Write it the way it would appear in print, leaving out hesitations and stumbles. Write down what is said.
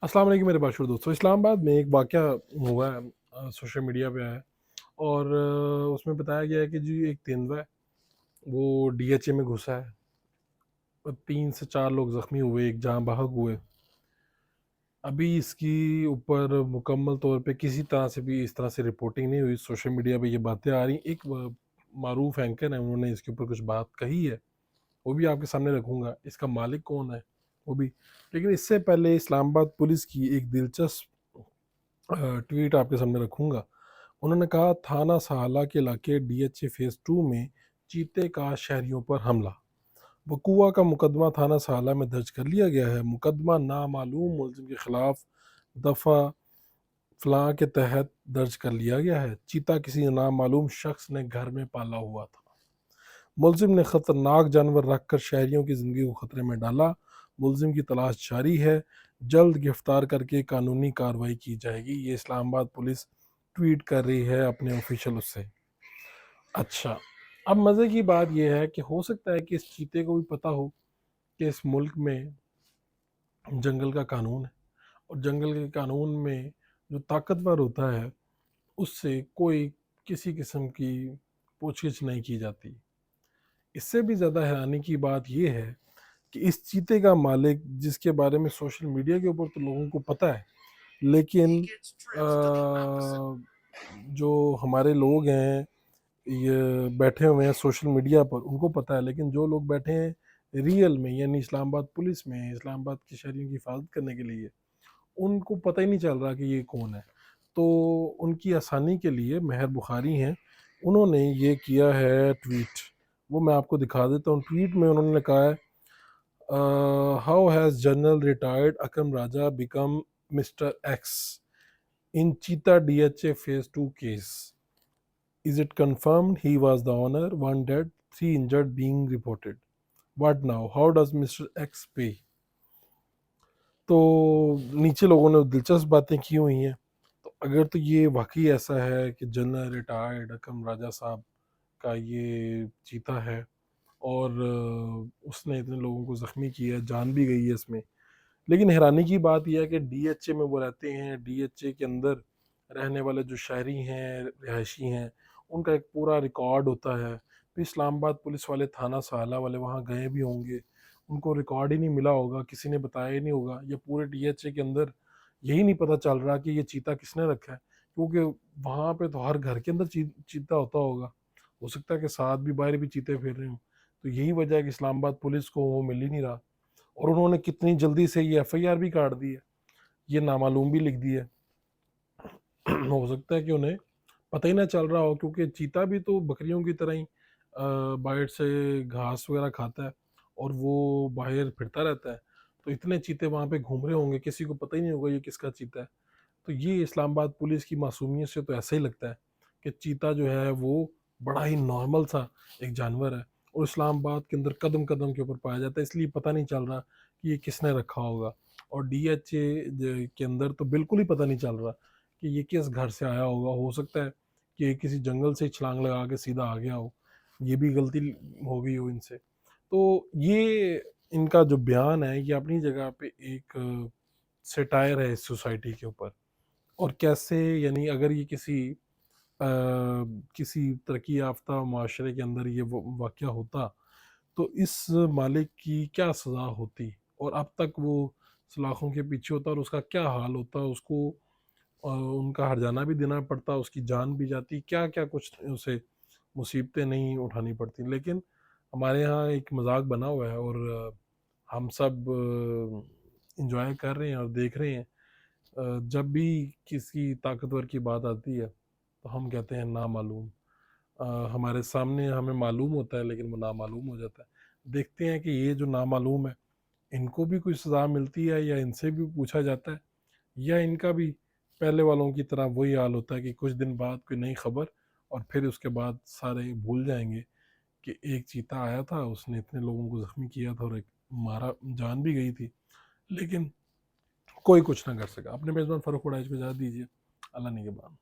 अस्सलाम वालेकुम मेरे बाशुर दोस्तों। इस्लामाबाद में एक वाक़या हुआ है, सोशल मीडिया पे आया है और उसमें बताया गया है कि जी एक तेंदुआ है, वो डीएचए में घुसा है और 3 से 4 लोग ज़ख्मी हुए, एक जाँ बहक हुए। अभी इसकी ऊपर मुकम्मल तौर पे किसी तरह से भी इस तरह से रिपोर्टिंग नहीं हुई। सोशल मीडिया पे ये बातें आ रही। एक मारूफ एंकर है, उन्होंने इसके ऊपर कुछ बात कही है, वो भी आपके सामने रखूँगा। इसका मालिक कौन है वो भी। लेकिन इससे पहले इस्लामाबाद पुलिस की एक दिलचस्प ट्वीट आपके सामने रखूँगा। उन्होंने कहा, थाना सहाला के इलाके डीएचए फेज़ 2 में चीते का शहरियों पर हमला। वक़ूआ का मुकदमा थाना सहाला में दर्ज कर लिया गया है। मुकदमा नामालूम मुलज़िम के खिलाफ दफ़ा फ़लाँ के तहत दर्ज कर लिया गया है। चीता किसी नामालूम शख्स ने घर में पाला हुआ था। मुलज़िम ने ख़तरनाक जानवर रखकर शहरियों की ज़िंदगी को ख़तरे में डाला। मुलज़िम की तलाश जारी है। जल्द गिरफ़्तार करके कानूनी कार्रवाई की जाएगी। ये इस्लामाबाद पुलिस ट्वीट कर रही है अपने ऑफिशियल उससे। अच्छा, अब मज़े की बात यह है कि हो सकता है कि इस चीते को भी पता हो कि इस मुल्क में जंगल का कानून है और जंगल के कानून में जो ताकतवर होता है, उससे कोई किसी किस्म की पूछ-गिछ नहीं की जाती। इससे भी ज़्यादा हैरानी की बात ये है कि इस चीते का मालिक, जिसके बारे में सोशल मीडिया के ऊपर तो लोगों को पता है, लेकिन जो हमारे लोग हैं, ये बैठे हुए हैं सोशल मीडिया पर, उनको पता है। लेकिन जो लोग बैठे हैं रियल में, यानी इस्लामाबाद पुलिस में, इस्लामाबाद के शहरियों की हिफाजत करने के लिए, उनको पता ही नहीं चल रहा कि ये कौन है। तो उनकी आसानी के लिए महर बुखारी हैं, उन्होंने ये किया है ट्वीट। वो मैं आपको दिखा देता हूँ। ट्वीट में उन्होंने कहा है, how has general retired Akram Raja become mister X in cheetah DHA phase 2 case? Is it confirmed he was the owner? One dead, 3 injured being reported. What now? How does Mr. X pay? तो नीचे लोगों ने दिलचस्प बातें की हुई हैं। तो अगर तो ये वाकई ऐसा है कि जनरल रिटायर्ड अकरम राजा साहब का ये चीता है और उसने इतने लोगों को ज़ख्मी किया है, जान भी गई है इसमें। लेकिन हैरानी की बात यह है कि डीएचए में वो रहते हैं, डीएचए के अंदर रहने वाले जो शहरी हैं, रिहायशी हैं, उनका एक पूरा रिकॉर्ड होता है। तो इस्लामाबाद पुलिस वाले, थाना सहाला वाले वहाँ गए भी होंगे, उनको रिकॉर्ड ही नहीं मिला होगा, किसी ने बताया ही नहीं होगा, या पूरे डीएचए के अंदर यही नहीं पता चल रहा कि ये चीता किसने रखा है, क्योंकि वहाँ पे तो हर घर के अंदर चीता होता होगा। हो सकता है कि साथ भी बाहर भी चीते फिर रहे हों। तो यही वजह है कि इस्लामाबाद पुलिस को वो मिल ही नहीं रहा। और उन्होंने कितनी जल्दी से ये एफआईआर भी काट दी है, ये नामालूम भी लिख दी है। हो सकता है कि उन्हें पता ही ना चल रहा हो, क्योंकि चीता भी तो बकरियों की तरह ही बाहर से घास वगैरह खाता है और वो बाहर फिरता रहता है। तो इतने चीते वहाँ पे घूम रहे होंगे, किसी को पता ही नहीं होगा ये किसका चीता है। तो ये इस्लामाबाद पुलिस की मासूमियत से तो ऐसा ही लगता है कि चीता जो है वो बड़ा ही नॉर्मल सा एक जानवर है और इस्लामाबाद के अंदर कदम कदम के ऊपर पाया जाता है, इसलिए पता नहीं चल रहा कि ये किसने रखा होगा। और डीएचए के अंदर तो बिल्कुल ही पता नहीं चल रहा कि ये किस घर से आया होगा। हो सकता है कि ये किसी जंगल से ही छलांग लगा के सीधा आ गया हो, ये भी गलती हो गई हो इनसे। तो ये इनका जो बयान है, ये अपनी जगह पे एक सेटायर है इस सोसाइटी के ऊपर। और कैसे, यानी अगर ये किसी तरक्की याफ्ता माशरे के अंदर ये वाक़या होता, तो इस मालिक की क्या सज़ा होती और अब तक वो सलाखों के पीछे होता और उसका क्या हाल होता, उसको उनका हर्जाना भी देना पड़ता, उसकी जान भी जाती, क्या क्या कुछ उसे मुसीबतें नहीं उठानी पड़ती। लेकिन हमारे यहाँ एक मजाक बना हुआ है और हम सब इंजॉय कर रहे हैं और देख रहे हैं। जब भी किसी ताकतवर की बात आती है तो हम कहते हैं नामालूम। हमारे सामने हमें मालूम होता है, लेकिन वो नामालूम हो जाता है। देखते हैं कि ये जो नामालूम है, इनको भी कोई सज़ा मिलती है या इनसे भी पूछा जाता है, या इनका भी पहले वालों की तरह वही हाल होता है कि कुछ दिन बाद कोई नई खबर और फिर उसके बाद सारे भूल जाएंगे कि एक चीता आया था, उसने इतने लोगों को ज़ख्मी किया था और एक मारा, जान भी गई थी, लेकिन कोई कुछ ना कर सका। अपने मेज़बान फ़ारूक उड़ाइश को इजाज़त दीजिए। अल्लाह निगहबान।